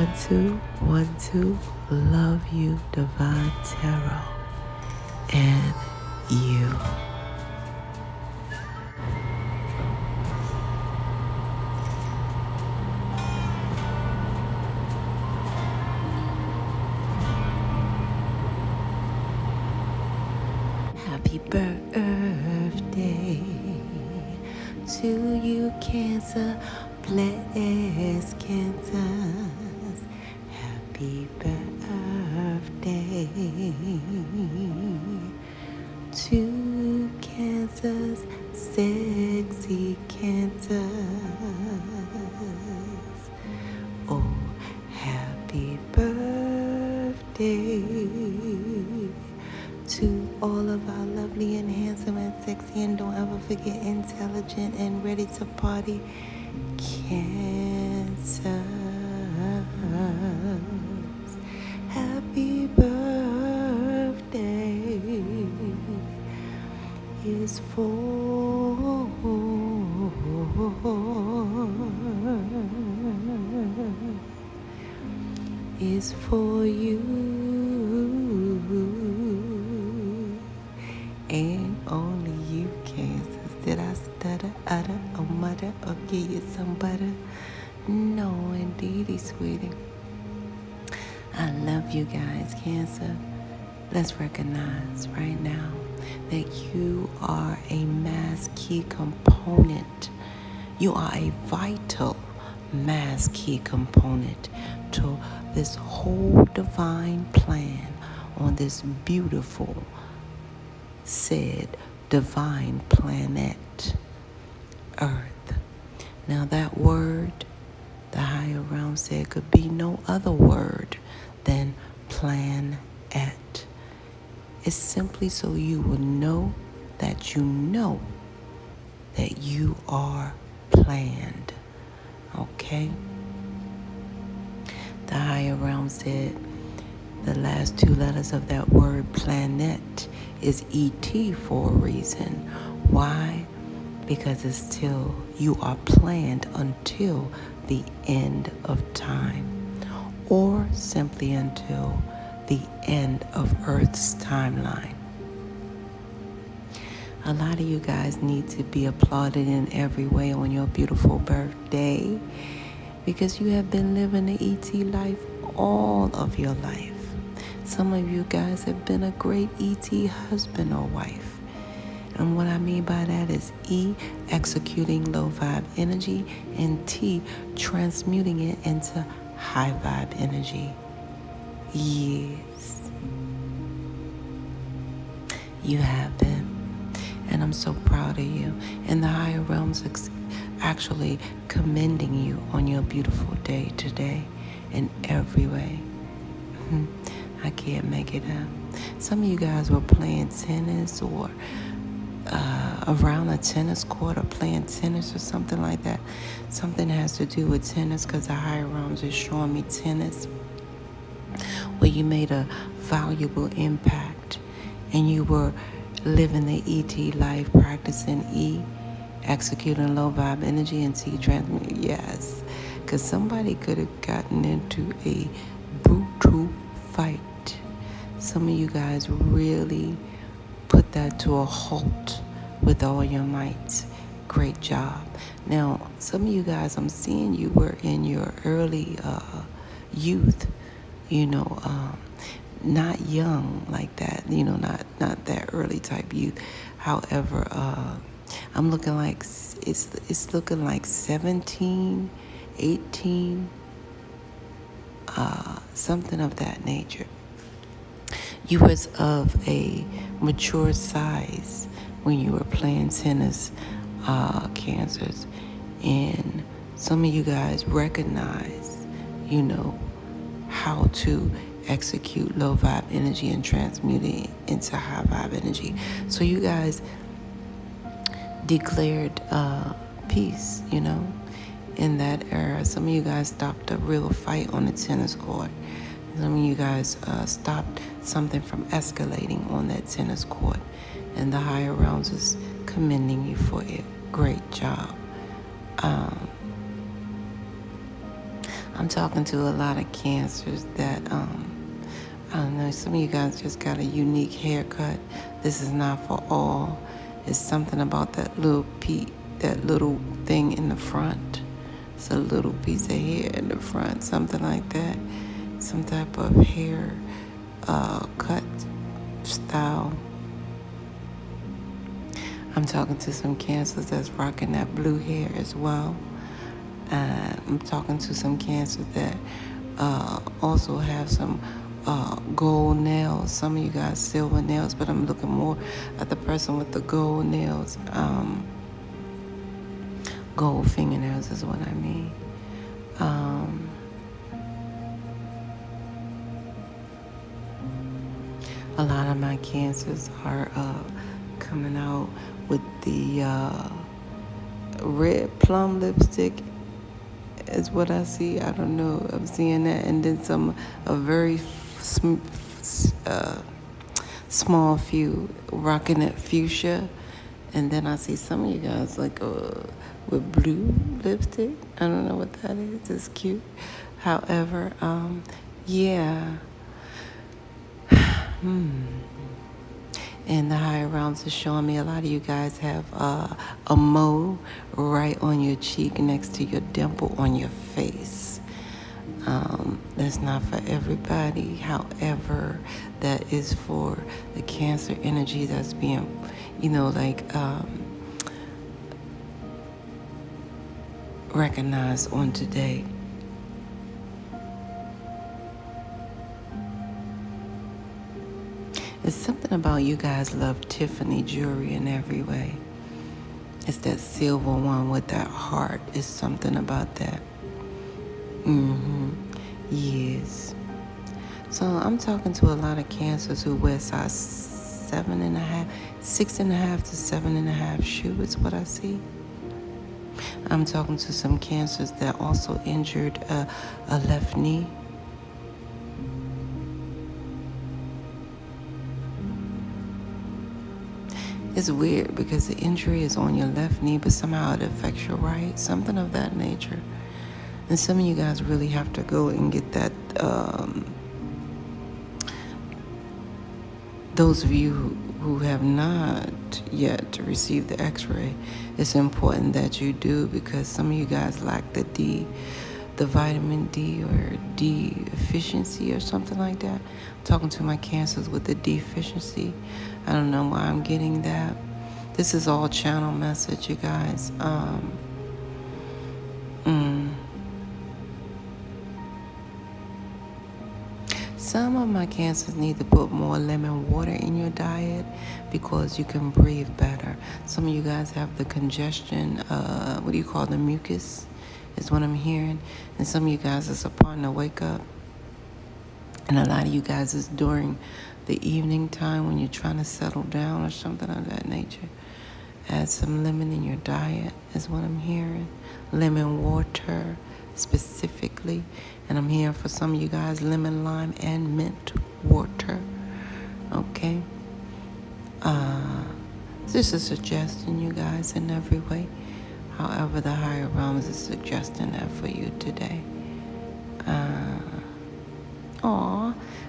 One, two, love you, Divine Tarot, and you. Happy birthday to you, Cancer. Bless Cancers. Happy birthday to Cancers, sexy Cancers. Oh, happy birthday to all of our lovely and handsome and sexy and don't ever forget intelligent and ready to party Cancers. Happy birthday is for you and only you, Kansas. Did I stutter, utter, or mutter, or give you some butter? No, indeedy, sweetie. I love you guys, Cancer. Let's recognize right now that you are a mass key component. You are a vital mass key component to this whole divine plan on this beautiful, said divine planet Earth. Now that word, the higher realm said, could be no other word than planet. It's simply so you will know that you are planned. Okay? The higher realm said the last two letters of that word planet is ET for a reason. Why? Because it's till you are planned until the end of time, or simply until the end of Earth's timeline. A lot of you guys need to be applauded in every way on your beautiful birthday because you have been living the ET life all of your life. Some of you guys have been a great ET husband or wife. And what I mean by that is E, executing low vibe energy, and T, transmuting it into high vibe energy. Yes, you have been. And I'm so proud of you. And the higher realms actually commending you on your beautiful day today in every way. I can't make it up. Some of you guys were playing tennis or around a tennis court or playing tennis or something like that. Something has to do with tennis because the higher realms are showing me tennis where you made a valuable impact and you were living the ET life, practicing E, executing low vibe energy, and T, transmute. Yes, because somebody could have gotten into a brutal fight. Some of you guys really put that to a halt with all your might. Great job. Now, some of you guys, I'm seeing you were in your early youth, not young like that, not that early type youth. However, I'm looking like it's looking like 17, 18, something of that nature. You was of a mature size when you were playing tennis, Cancers, and some of you guys recognize, how to execute low vibe energy and transmute it into high vibe energy. So you guys declared peace, in that era. Some of you guys stopped a real fight on the tennis court. Some of you guys stopped something from escalating on that tennis court. And the higher realms is commending you for it. Great job. I'm talking to a lot of cancers that, I don't know, some of you guys just got a unique haircut. This is not for all. It's something about that that little thing in the front. It's a little piece of hair in the front, something like that. Some type of hair cut style. I'm talking to some cancers that's rocking that blue hair as well. I'm talking to some cancers that also have some gold nails. Some of you guys silver nails, but I'm looking more at the person with the gold nails. Gold fingernails is what I mean. A lot of my cancers are coming out with the red plum lipstick is what I see. I don't know. I'm seeing that. And then a very small few rocking it fuchsia. And then I see some of you guys like with blue lipstick. I don't know what that is. It's cute. However, yeah. And the higher realms is showing me a lot of you guys have a mole right on your cheek next to your dimple on your face. That's not for everybody. However, that is for the Cancer energy that's being, recognized on today. It's something about you guys love Tiffany jewelry in every way. It's that silver one with that heart. It's something about that. Yes. So I'm talking to a lot of cancers who wear size 7.5, 6.5 to 7.5 shoe is what I see. I'm talking to some cancers that also injured a left knee. It's weird because the injury is on your left knee, but somehow it affects your right, something of that nature. And some of you guys really have to go and get that. Those of you who have not yet received the x-ray, it's important that you do, because some of you guys lack the vitamin D or D efficiency or something like that. I'm talking to my cancers with the deficiency. I don't know why I'm getting that. This is all channel message, you guys. Some of my cancers need to put more lemon water in your diet because you can breathe better. Some of you guys have the congestion, what do you call the mucus, is what I'm hearing. And some of you guys is upon to wake up. And a lot of you guys is during the evening time when you're trying to settle down or something of that nature. Add some lemon in your diet is what I'm hearing. Lemon water specifically. And I'm hearing for some of you guys lemon, lime, and mint water. Okay? This is a suggestion, you guys, in every way. However, the higher realms is suggesting that for you today.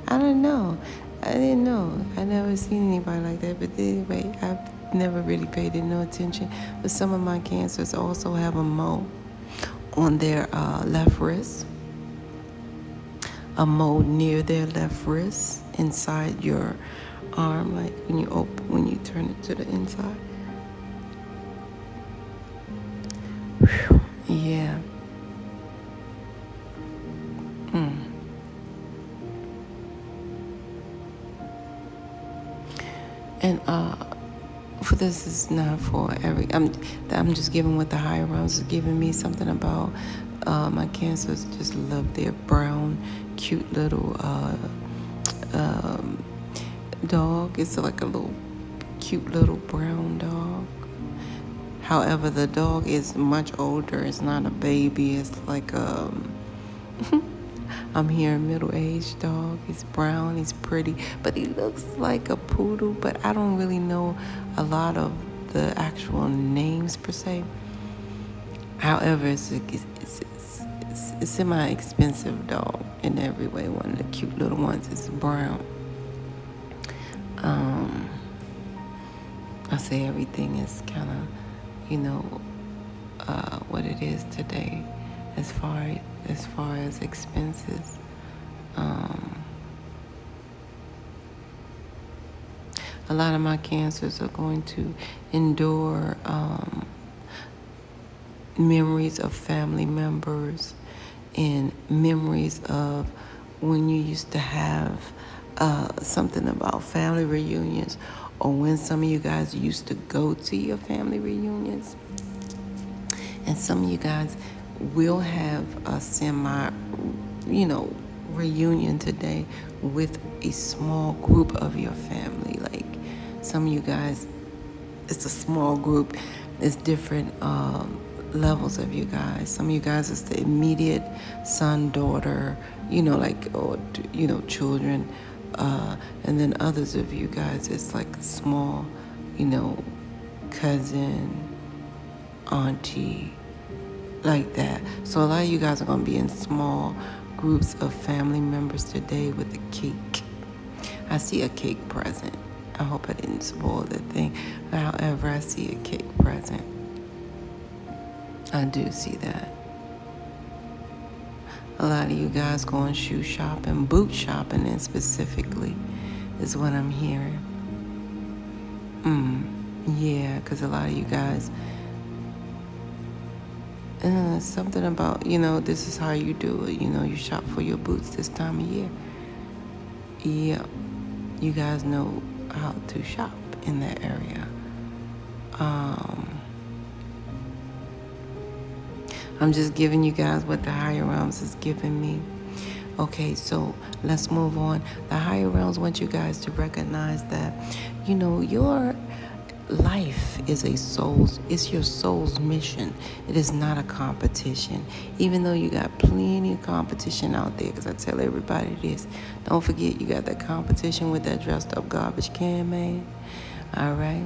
I don't know. I didn't know. I never seen anybody like that. But anyway, I've never really paid it no attention. But some of my cancers also have a mole on their left wrist. A mole near their left wrist, inside your arm, like when you turn it to the inside. Whew. Yeah. And for this is not for every. I'm just giving what the higher realms is giving me. Something about my cancers just love their brown, cute little dog. It's like a little cute little brown dog. However, the dog is much older. It's not a baby. It's like I'm hearing middle-aged dog. He's brown, he's pretty, but he looks like a poodle, but I don't really know a lot of the actual names per se. However, it's semi-expensive dog in every way. One of the cute little ones is brown. I say everything is kind of, what it is today, as far as expenses. A lot of my cancers are going to endure memories of family members and memories of when you used to have something about family reunions, or when some of you guys used to go to your family reunions. And some of you guys will have a reunion today with a small group of your family. Like some of you guys, it's a small group. It's different levels of you guys. Some of you guys is the immediate son, daughter, children. And then others of you guys, it's like a small, cousin, auntie, like that. So a lot of you guys are going to be in small groups of family members today with a cake. I see a cake present. I hope I didn't spoil the thing. However, I see a cake present. I do see that. A lot of you guys going shoe shopping, boot shopping, and specifically is what I'm hearing. Yeah, because a lot of you guys, something about, this is how you do it. You shop for your boots this time of year. Yeah, you guys know how to shop in that area. I'm just giving you guys what the higher realms is giving me. Okay, so let's move on. The higher realms want you guys to recognize that, your life is it's your soul's mission. It is not a competition. Even though you got plenty of competition out there, because I tell everybody this, don't forget you got that competition with that dressed up garbage can man. All right?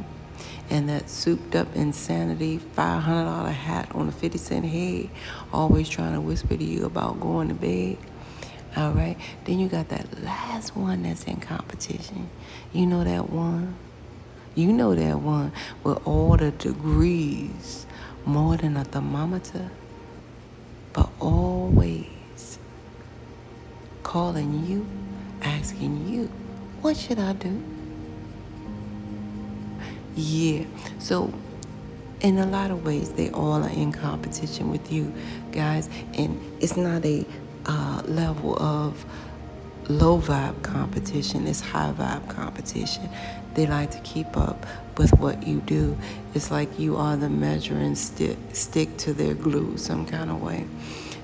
And that souped up insanity $500 hat on a 50-cent head, always trying to whisper to you about going to bed. All right? Then you got that last one that's in competition. You know that one? You know that one with all the degrees, more than a thermometer, but always calling you, asking you, what should I do? Yeah, so in a lot of ways, they all are in competition with you, guys. And it's not a level of low vibe competition, it's high vibe competition. They like to keep up with what you do. It's like you are the measuring stick to their glue some kind of way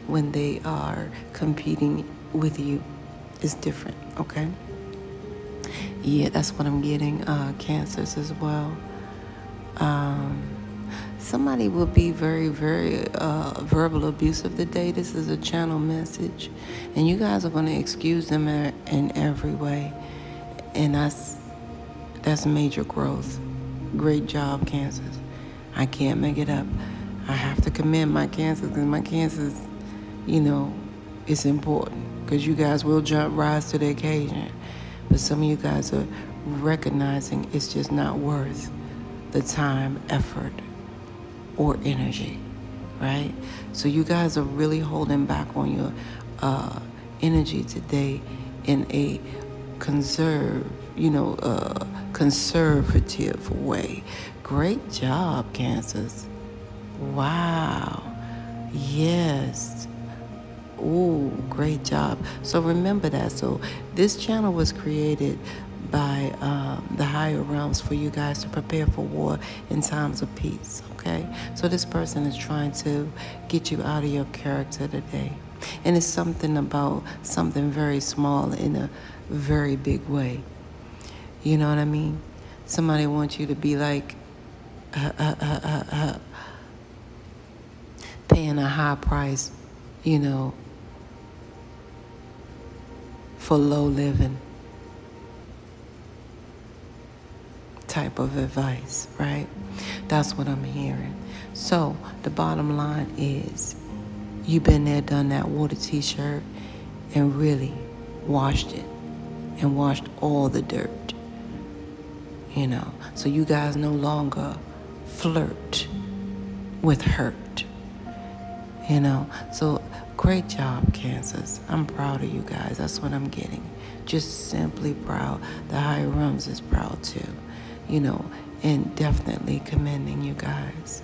when they are competing with you. It's different, okay? Yeah, that's what I'm getting, cancers as well. Somebody will be very, very verbal abusive today. This is a channel message. And you guys are going to excuse them in every way. And that's major growth. Great job, cancers. I can't make it up. I have to commend my cancers, because my cancers, it's important. Because you guys will rise to the occasion. But some of you guys are recognizing it's just not worth the time, effort, or energy, right? So you guys are really holding back on your energy today in a conservative way. Great job, cancers. Wow. Yes. Ooh, great job. So remember that. So this channel was created by the higher realms for you guys to prepare for war in times of peace, okay? So this person is trying to get you out of your character today. And it's something about something very small in a very big way. You know what I mean? Somebody wants you to be like paying a high price, for low living type of advice, right? That's what I'm hearing. So the bottom line is You've been there, done that, wore the t-shirt and really washed it and washed all the dirt, So you guys no longer flirt with hurt, So great job, Cancers. I'm proud of you guys. That's what I'm getting. Just simply proud. The higher realms is proud too, and definitely commending you guys.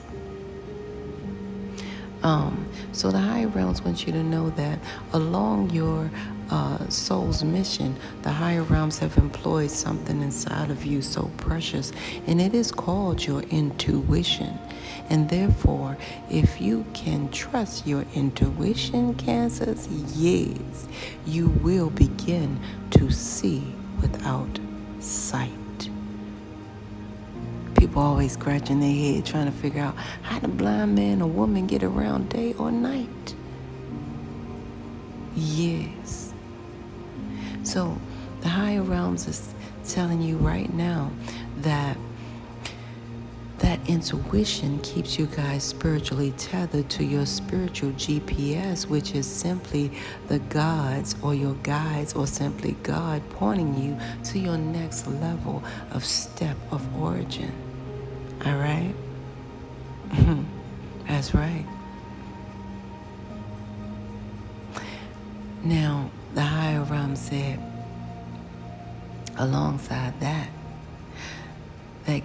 So the higher realms want you to know that along your soul's mission, the higher realms have employed something inside of you so precious, and it is called your intuition. And therefore, if you can trust your intuition, Cancers, yes, you will begin to see without sight. People always scratching their head trying to figure out how the blind man or woman get around day or night. Yes. So the higher realms is telling you right now that intuition keeps you guys spiritually tethered to your spiritual GPS, which is simply the gods or your guides or simply God pointing you to your next level of step of origin. All right? That's right. Now, the higher realm said, alongside that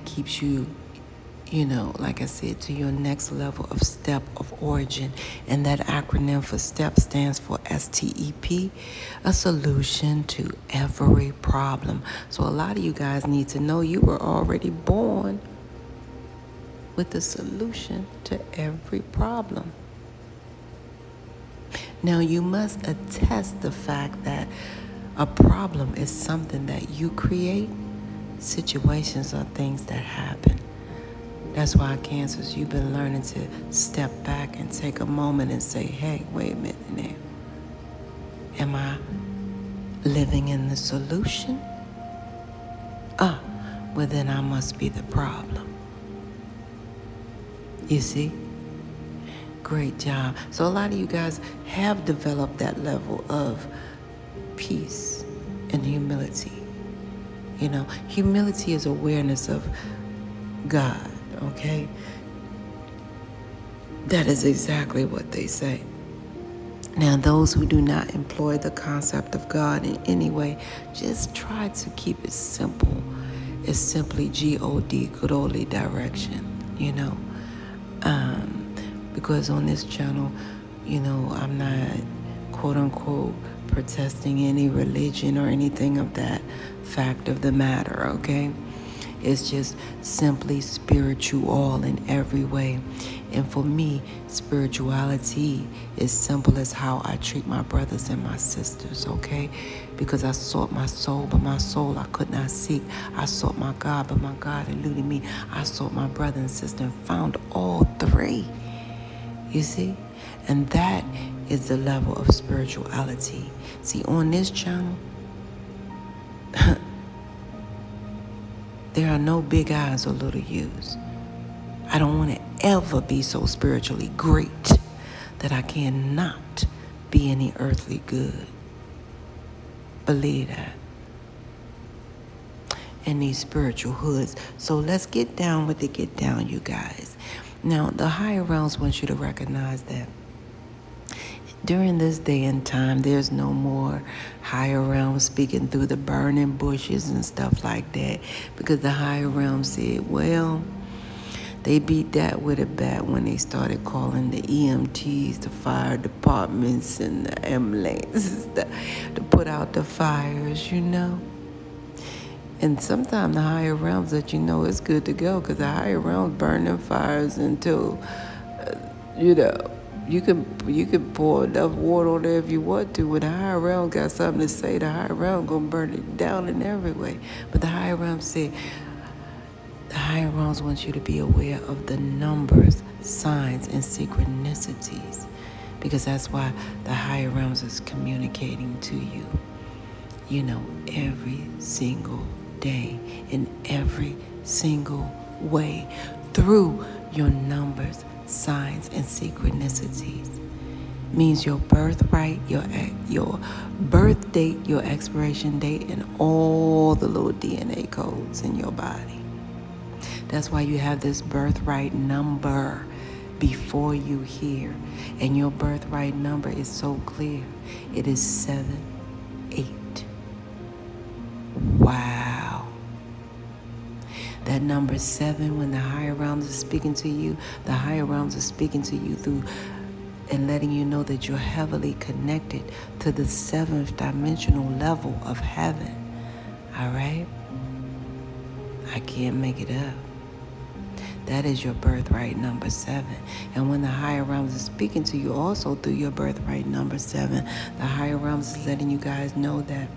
keeps you, like I said, to your next level of step of origin. And that acronym for STEP stands for STEP, a solution to every problem. So a lot of you guys need to know you were already born with a solution to every problem. Now, you must attest the fact that a problem is something that you create. Situations are things that happen. That's why, Cancers, you've been learning to step back and take a moment and say, hey, wait a minute now. Am I living in the solution? Well, then I must be the problem. You see? Great job. So a lot of you guys have developed that level of peace and humility. Humility is awareness of God, okay? That is exactly what they say. Now, those who do not employ the concept of God in any way, just try to keep it simple. It's simply G-O-D, good old direction, because on this channel, I'm not, quote unquote, protesting any religion or anything of that fact of the matter, okay? It's just simply spiritual in every way. And for me, spirituality is simple as how I treat my brothers and my sisters, okay? Because I sought my soul, but my soul I could not seek. I sought my God, but my God eluded me. I sought my brother and sister and found all three. You see? And that is the level of spirituality. See, on this channel, there are no big eyes or little U's. I don't want to ever be so spiritually great that I cannot be any earthly good. Believe that. In these spiritual hoods. So let's get down with it, get down, you guys. Now, the higher realms want you to recognize that during this day and time, there's no more higher realms speaking through the burning bushes and stuff like that, because the higher realms said, well, they beat that with a bat when they started calling the EMTs, the fire departments, and the ambulances to put out the fires, And sometimes the higher realms let you know it's good to go, because the higher realms burn them fires until, you can pour enough water on there if you want to. When the higher realm got something to say, the higher realm gonna burn it down in every way. But the higher realm said, the higher realms want you to be aware of the numbers, signs, and synchronicities, because that's why the higher realms is communicating to you, every single day, in every single way, through your numbers, signs, and synchronicities. means your birthright, your birth date, your expiration date, and all the little DNA codes in your body. That's why you have this birthright number before you here. And your birthright number is so clear. It is 7, 8. Wow. That number 7, when the higher realms are speaking to you, the higher realms are speaking to you through and letting you know that you're heavily connected to the 7th dimensional level of heaven. All right? I can't make it up. That is your birthright number 7. And when the higher realms are speaking to you also through your birthright number 7, the higher realms is letting you guys know that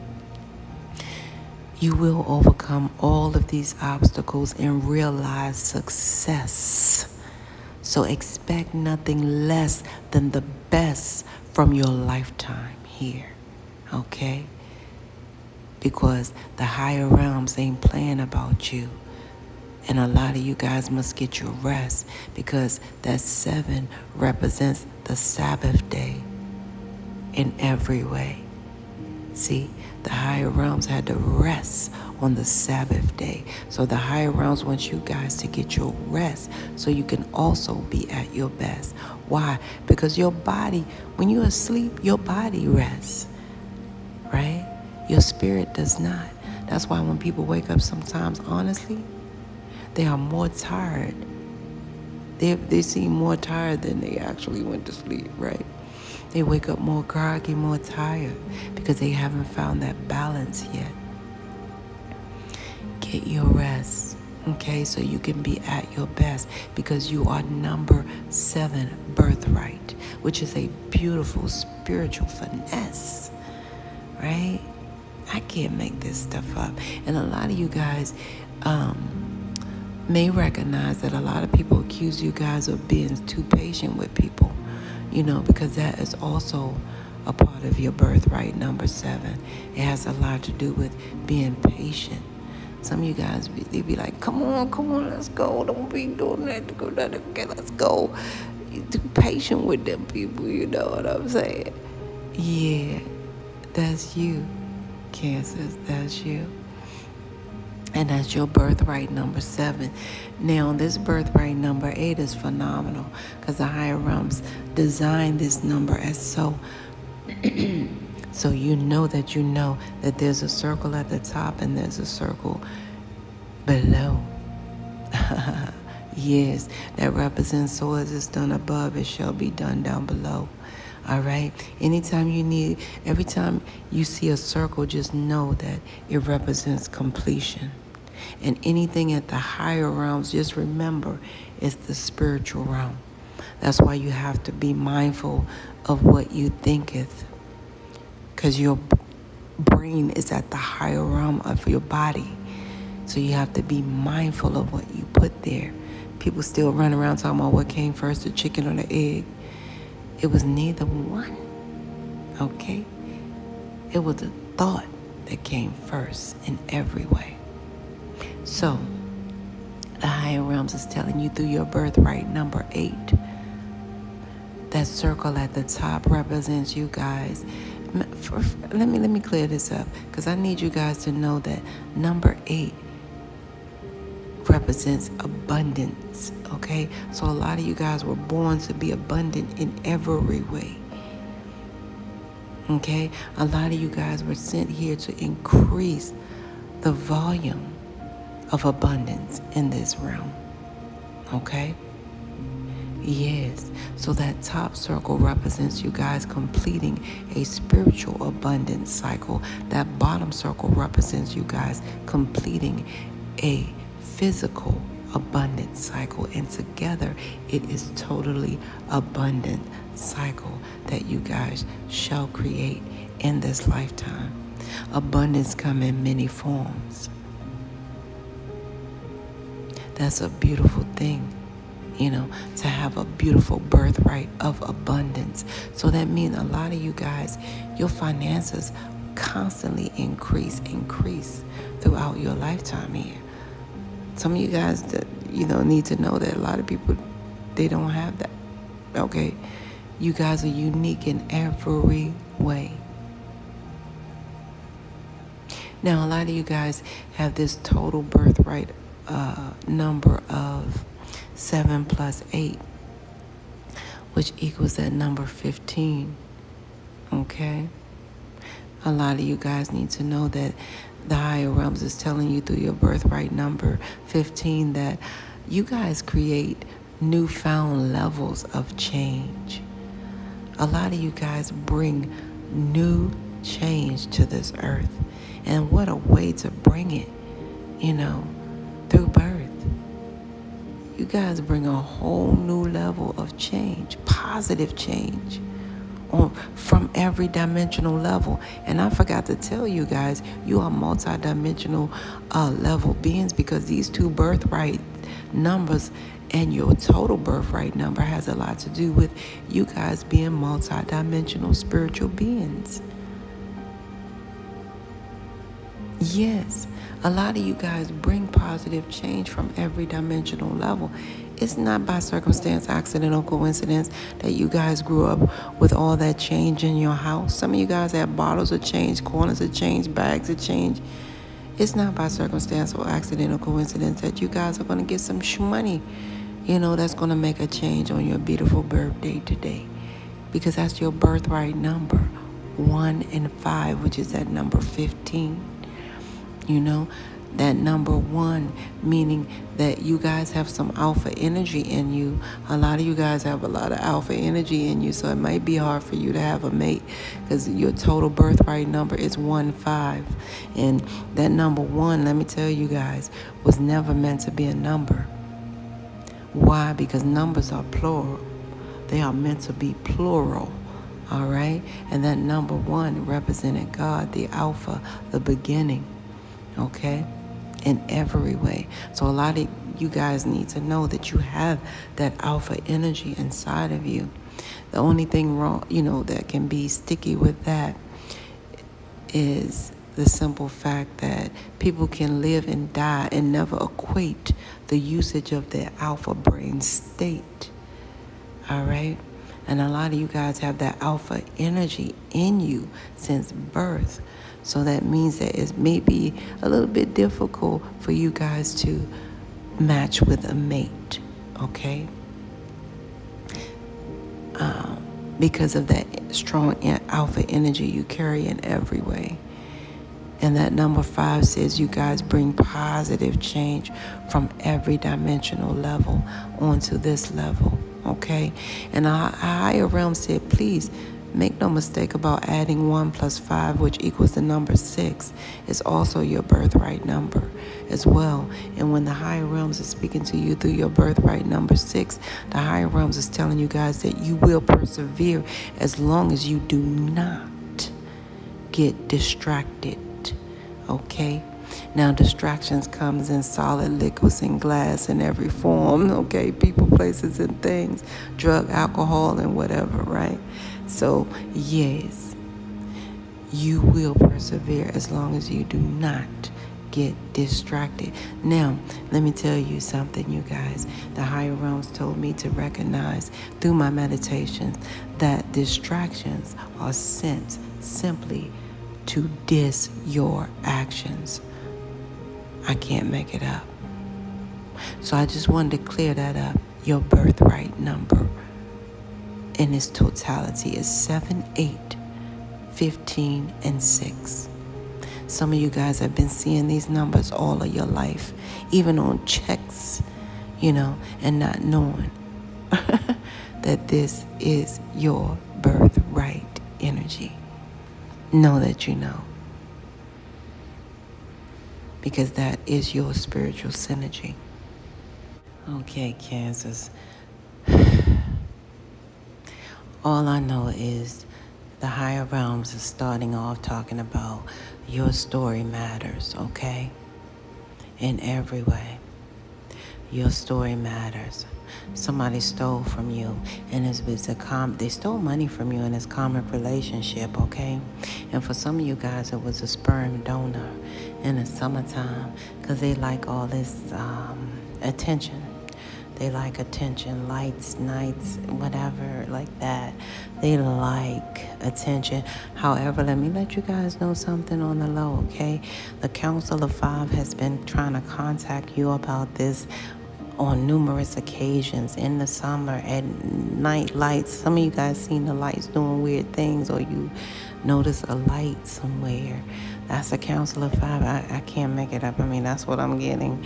you will overcome all of these obstacles and realize success. So expect nothing less than the best from your lifetime here, okay? Because the higher realms ain't playing about you. And a lot of you guys must get your rest, because that 7 represents the Sabbath day in every way. See, the higher realms had to rest on the Sabbath day. So the higher realms want you guys to get your rest so you can also be at your best. Why? Because your body, when you're asleep, your body rests, right? Your spirit does not. That's why when people wake up sometimes, honestly, they are more tired. They seem more tired than they actually went to sleep, right? They wake up more groggy, more tired, because they haven't found that balance yet. Get your rest, okay, so you can be at your best, because you are number 7 birthright, which is a beautiful spiritual finesse, right? I can't make this stuff up. And a lot of you guys may recognize that a lot of people accuse you guys of being too patient with people, because that is also a part of your birthright number 7. It has a lot to do with being patient. Some of you guys, they be like, come on, let's go. Don't be doing that. Okay, let's go. You're too patient with them people, you know what I'm saying? Yeah, that's you, Cancers, that's you. And that's your birthright number 7. Now, this birthright number 8 is phenomenal, because the higher realms designed this number as so you know that there's a circle at the top and there's a circle below. Yes, that represents, so as it's done above, it shall be done down below. All right? Every time you see a circle, just know that it represents completion. And anything at the higher realms, just remember, it's the spiritual realm. That's why you have to be mindful of what you thinketh, because your brain is at the higher realm of your body. So you have to be mindful of what you put there. People still run around talking about what came first, the chicken or the egg. It was neither one, okay? It was the thought that came first in every way. So, the higher realms is telling you through your birthright number 8, that circle at the top represents you guys. Let me clear this up, because I need you guys to know that number 8 represents abundance, okay? So a lot of you guys were born to be abundant in every way, okay? A lot of you guys were sent here to increase the volume of abundance in this realm, okay? Yes, so that top circle represents you guys completing a spiritual abundance cycle. That bottom circle represents you guys completing a physical abundance cycle, and together it is totally abundant cycle that you guys shall create in this lifetime. Abundance come in many forms. That's a beautiful thing, to have a beautiful birthright of abundance. So that means a lot of you guys, your finances constantly increase throughout your lifetime here. Some of you guys that, need to know that a lot of people, they don't have that, okay? You guys are unique in every way. Now, a lot of you guys have this total birthright number of 7 plus 8, which equals that number 15. Okay? A lot of you guys need to know that the higher realms is telling you through your birthright number 15 that you guys create newfound levels of change. A lot of you guys bring new change to this earth. And what a way to bring it, through birth. You guys bring a whole new level of change, positive change, from every dimensional level. And I forgot to tell you guys, you are multi-dimensional level beings, because these two birthright numbers and your total birthright number has a lot to do with you guys being multi-dimensional spiritual beings. Yes, a lot of you guys bring positive change from every dimensional level. It's not by circumstance, accident, or coincidence that you guys grew up with all that change in your house. Some of you guys have bottles of change, corners of change, bags of change. It's not by circumstance or accident or coincidence that you guys are going to get some money, that's going to make a change on your beautiful birthday today. Because that's your birthright number, 1 and 5, which is that number 15. That number 1, meaning that you guys have some alpha energy in you. A lot of you guys have a lot of alpha energy in you, so it might be hard for you to have a mate, because your total birthright number is 1-5. And that number 1, let me tell you guys, was never meant to be a number. Why? Because numbers are plural. They are meant to be plural. All right? And that number 1 represented God, the alpha, the beginning. Okay? In every way. So a lot of you guys need to know that you have that alpha energy inside of you. The only thing wrong, that can be sticky with that is the simple fact that people can live and die and never equate the usage of their alpha brain state. All right? And a lot of you guys have that alpha energy in you since birth. So that means that it may be a little bit difficult for you guys to match with a mate, okay? Because of that strong alpha energy you carry in every way. And that number 5 says you guys bring positive change from every dimensional level onto this level, okay? And our higher realm said, please, make no mistake about adding 1 plus 5, which equals the number 6, is also your birthright number as well. And when the higher realms are speaking to you through your birthright number 6, the higher realms is telling you guys that you will persevere as long as you do not get distracted, okay? Now, distractions comes in solid liquids and glass in every form, okay? People, places, and things, drug, alcohol, and whatever, right? So, yes, you will persevere as long as you do not get distracted. Now, let me tell you something, you guys. The higher realms told me to recognize through my meditations that distractions are sent simply to dis your actions. I can't make it up. So I just wanted to clear that up. Your birthright number in its totality is 7, 8, 15, and 6. Some of you guys have been seeing these numbers all of your life, even on checks, and not knowing that this is your birthright energy. Know that you know. Because that is your spiritual synergy. Okay, Cancers. All I know is the higher realms is starting off talking about your story matters, okay? In every way. Your story matters. Somebody stole from you, and they stole money from you in this karmic relationship, okay? And for some of you guys, it was a sperm donor in the summertime, because they like all this attention. They like attention, lights, nights, whatever, like that. They like attention. However, let me let you guys know something on the low, okay? The Council of Five has been trying to contact you about this on numerous occasions in the summer at night lights. Some of you guys seen the lights doing weird things, or you notice a light somewhere. That's the Council of Five. I can't make it up. I mean, that's what I'm getting.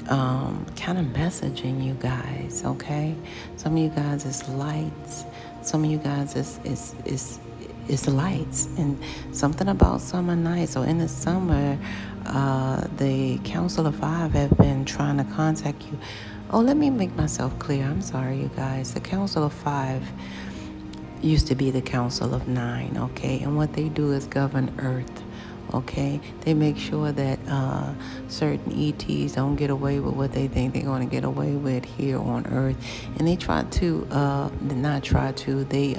Kind of messaging you guys, okay? Some of you guys is lights. Some of you guys is lights, and something about summer nights. So in the summer, the Council of Five have been trying to contact you. Oh, let me make myself clear. I'm sorry, you guys. The Council of Five used to be the Council of Nine, okay? And what they do is govern Earth, okay? They make sure that certain ETs don't get away with what they think they're going to get away with here on Earth. And they they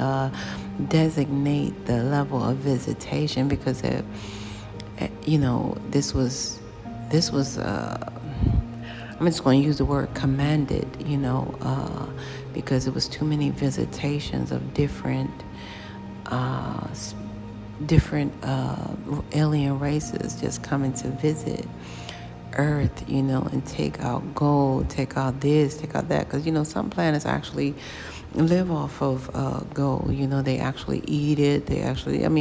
designate the level of visitation, because this was I'm just going to use the word commanded, because it was too many visitations of different alien races just coming to visit Earth, and take out gold, take out this, take out that. Because, some planets actually live off of gold. They actually eat it.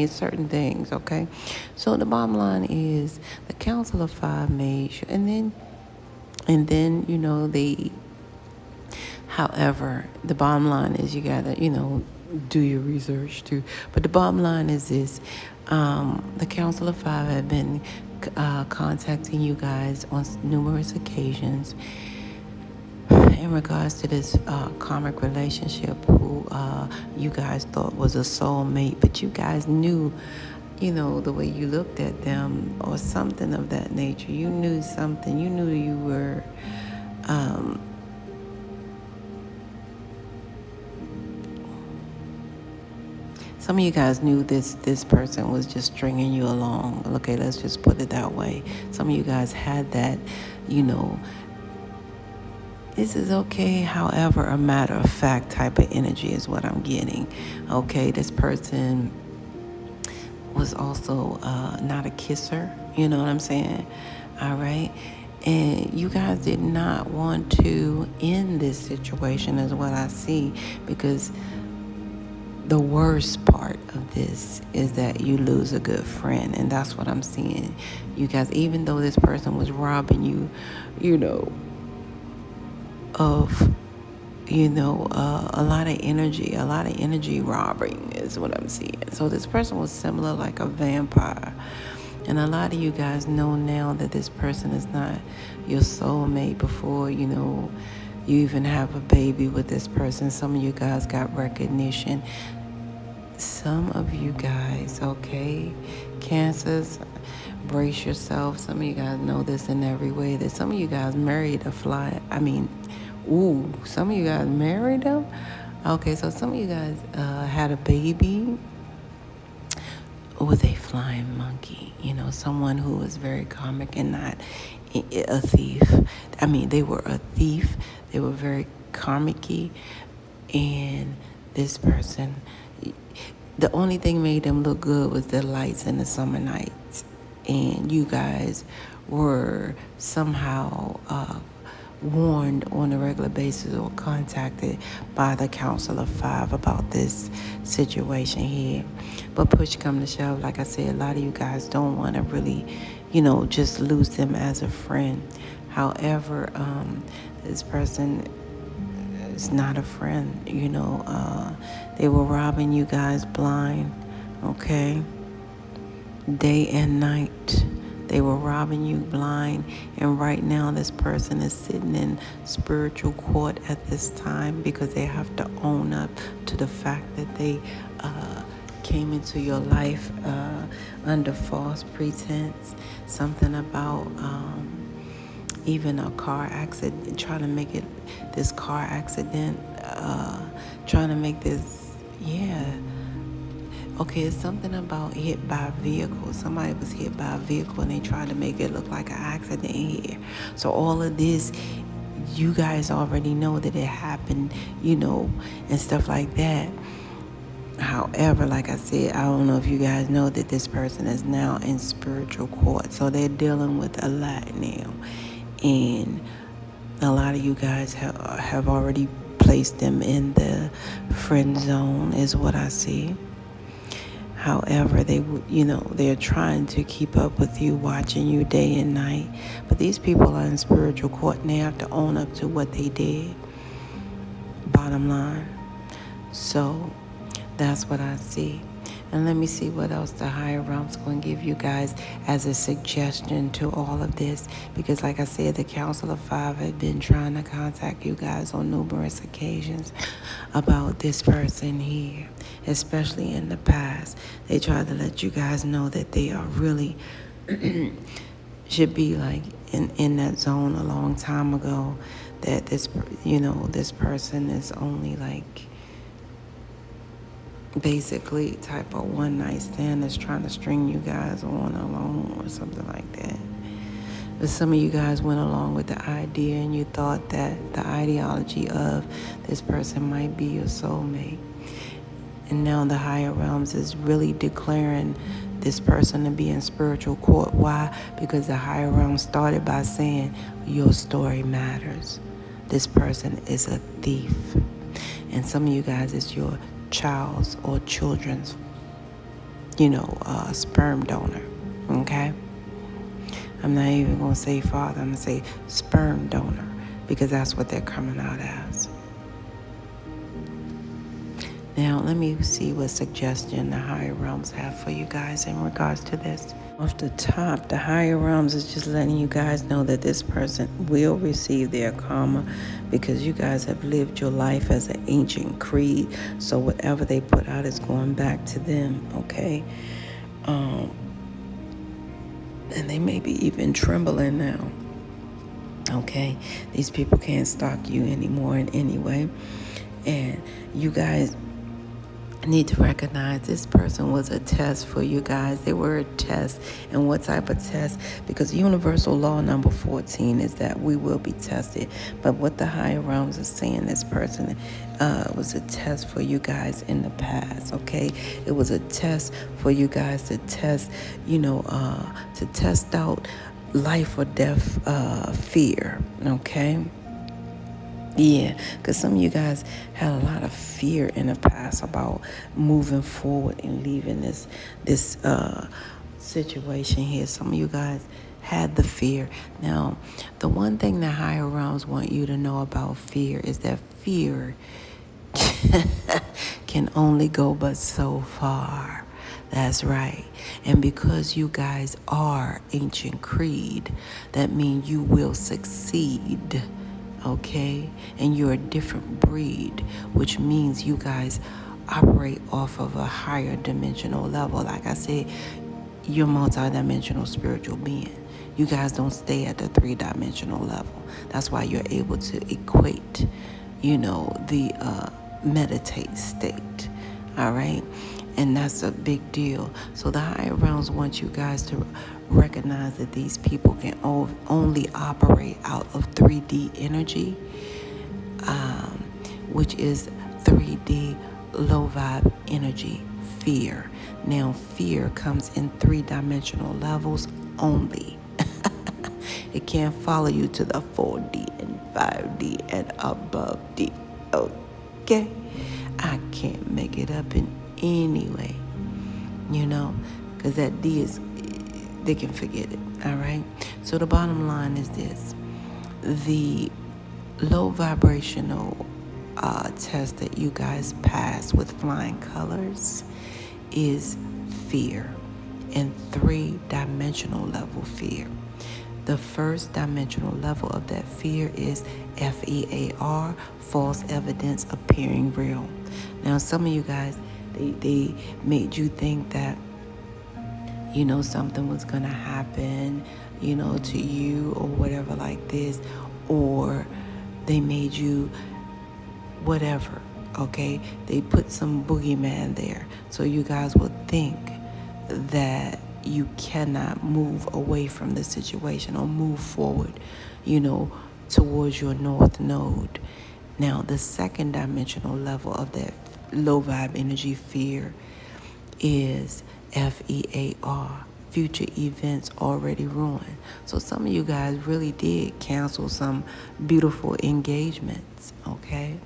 Certain things, okay? So the bottom line is the Council of Five made sure, and then, however, the bottom line is you gotta, do your research too. But the bottom line is this: the Council of Five have been contacting you guys on numerous occasions in regards to this karmic relationship who you guys thought was a soulmate, but you guys knew, the way you looked at them or something of that nature. You knew something. You knew you were some of you guys knew this person was just stringing you along. Okay, let's just put it that way. Some of you guys had that, this is okay, however, a matter of fact type of energy is what I'm getting. Okay, this person was also not a kisser, you know what I'm saying? All right. And you guys did not want to end this situation is what I see, because the worst part of this is that you lose a good friend, and that's what I'm seeing. You guys, even though this person was robbing you, of, a lot of energy robbing is what I'm seeing. So this person was similar like a vampire. And a lot of you guys know now that this person is not your soulmate before, you even have a baby with this person. Some of you guys got recognition. Some of you guys, okay, Cancers, brace yourself. Some of you guys know this in every way, that some of you guys married a fly. Some of you guys married them. Okay, so some of you guys had a baby with a flying monkey, someone who was very karmic and not a thief. They were a thief. They were very karmic-y. And this person, the only thing made them look good was the lights in the summer nights. And you guys were somehow warned on a regular basis or contacted by the Council of Five about this situation here. But push come to shove, like I said, a lot of you guys don't want to really, just lose them as a friend. However, this person is not a friend, they were robbing you guys blind, okay? Day and night. They were robbing you blind, and right now this person is sitting in spiritual court at this time, because they have to own up to the fact that they came into your life under false pretense. Something about even a car accident, trying to make it this car accident, trying to make this, okay, it's something about hit by a vehicle. Somebody was hit by a vehicle and they tried to make it look like an accident here. So all of this, you guys already know that it happened, and stuff like that. However, like I said, I don't know if you guys know that this person is now in spiritual court. So they're dealing with a lot now. And a lot of you guys have already placed them in the friend zone, is what I see. However, they're trying to keep up with you, watching you day and night. But these people are in spiritual court and they have to own up to what they did. Bottom line. So that's what I see. And let me see what else the higher realm's going to give you guys as a suggestion to all of this. Because like I said, the Council of Five had been trying to contact you guys on numerous occasions about this person here, especially in the past. They tried to let you guys know that they are really should be like in that zone a long time ago, that this person is only like basically type of one night stand that's trying to string you guys on along or something like that. But some of you guys went along with the idea and you thought that the ideology of this person might be your soulmate. And now the higher realms is really declaring this person to be in spiritual court. Why? Because the higher realms started by saying your story matters. This person is a thief. And some of you guys, it's your child's or children's, sperm donor, okay? I'm not even going to say father, I'm going to say sperm donor, because that's what they're coming out as. Now, let me see what suggestion the higher realms have for you guys in regards to this. Off the top, the higher realms is just letting you guys know that this person will receive their karma because you guys have lived your life as an ancient creed. So whatever they put out is going back to them, okay? And they may be even trembling now, okay? These people can't stalk you anymore in any way. And you guys need to recognize this person was a test for you guys. They were a test. And what type of test? Because universal law number 14 is that we will be tested. But what the higher realms are saying, this person was a test for you guys in the past, okay? It was a test for you guys to test, to test out life or death fear, okay? Yeah, because some of you guys had a lot of fear in the past about moving forward and leaving this situation here. Some of you guys had the fear. Now, the one thing the higher realms want you to know about fear is that fear can only go but so far. That's right. And because you guys are ancient creed, that means you will succeed. Okay, and you're a different breed, which means you guys operate off of a higher dimensional level. Like I said, you're multi-dimensional spiritual being. You guys don't stay at the 3-dimensional level. That's why you're able to equate, the meditate state. All right, and that's a big deal. So the higher realms want you guys to recognize that these people can only operate out of 3D energy, which is 3D low vibe energy, fear. Now, fear comes in 3-dimensional levels only. It can't follow you to the 4D and 5D and above D. Okay? I can't make it up in any way, because that D is, they can forget it, all right? So the bottom line is this. The low vibrational test that you guys pass with flying colors is fear, and 3-dimensional level fear. The first dimensional level of that fear is FEAR, false evidence appearing real. Now, some of you guys, they made you think that something was going to happen, to you or whatever like this, or they made you whatever, okay? They put some boogeyman there. So you guys would think that you cannot move away from the situation or move forward, towards your north node. Now, the second dimensional level of that low vibe energy fear is FEAR, future events already ruined. So some of you guys really did cancel some beautiful engagements, okay,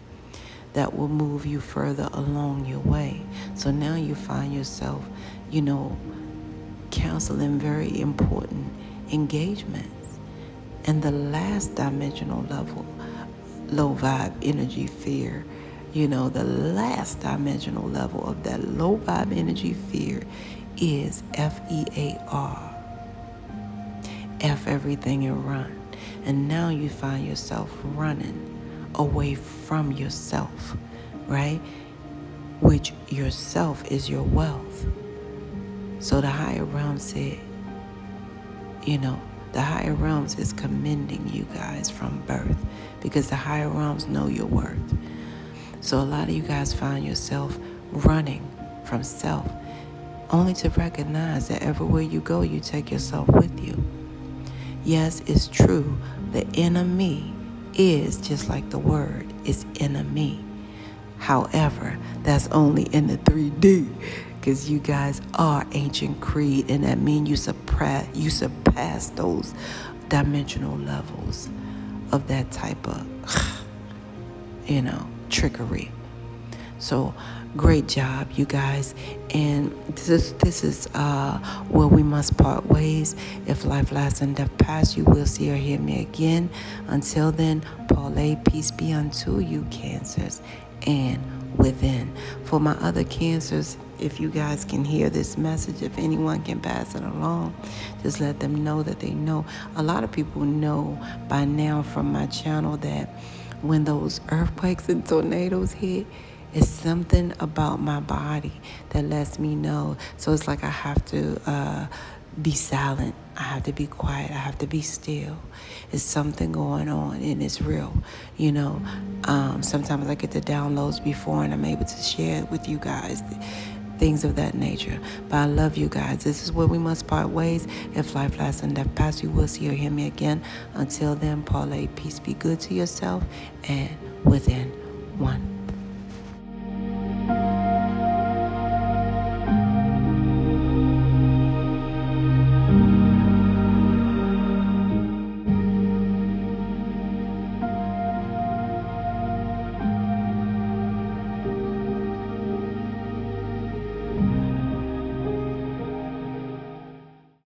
that will move you further along your way. So now you find yourself, counseling very important engagements. And the last dimensional level, low vibe energy fear, the last dimensional level of that low vibe energy fear is FEAR. F everything and run. And now you find yourself running away from yourself, right? Which yourself is your wealth. So the higher realm said, the higher realms is commending you guys from birth, because the higher realms know your worth. So a lot of you guys find yourself running from self, only to recognize that everywhere you go, you take yourself with you. Yes, it's true. The enemy is just like the word, it's enemy. However, that's only in the 3D, because you guys are ancient creed, and that means you surpass those dimensional levels of that type of, trickery. So great job, you guys. And this is where we must part ways. If life lasts and death pass, you will see or hear me again. Until then, Paulay, peace be unto you, Cancers, and within. For my other Cancers, if you guys can hear this message, if anyone can pass it along, just let them know that they know. A lot of people know by now from my channel that when those earthquakes and tornadoes hit, it's something about my body that lets me know. So it's like I have to be silent. I have to be quiet. I have to be still. It's something going on, and it's real. Sometimes I get the downloads before, and I'm able to share it with you guys, things of that nature. But I love you guys. This is where we must part ways. If life lasts and death pass, you will see or hear me again. Until then, Paulay, peace be good to yourself and within. One.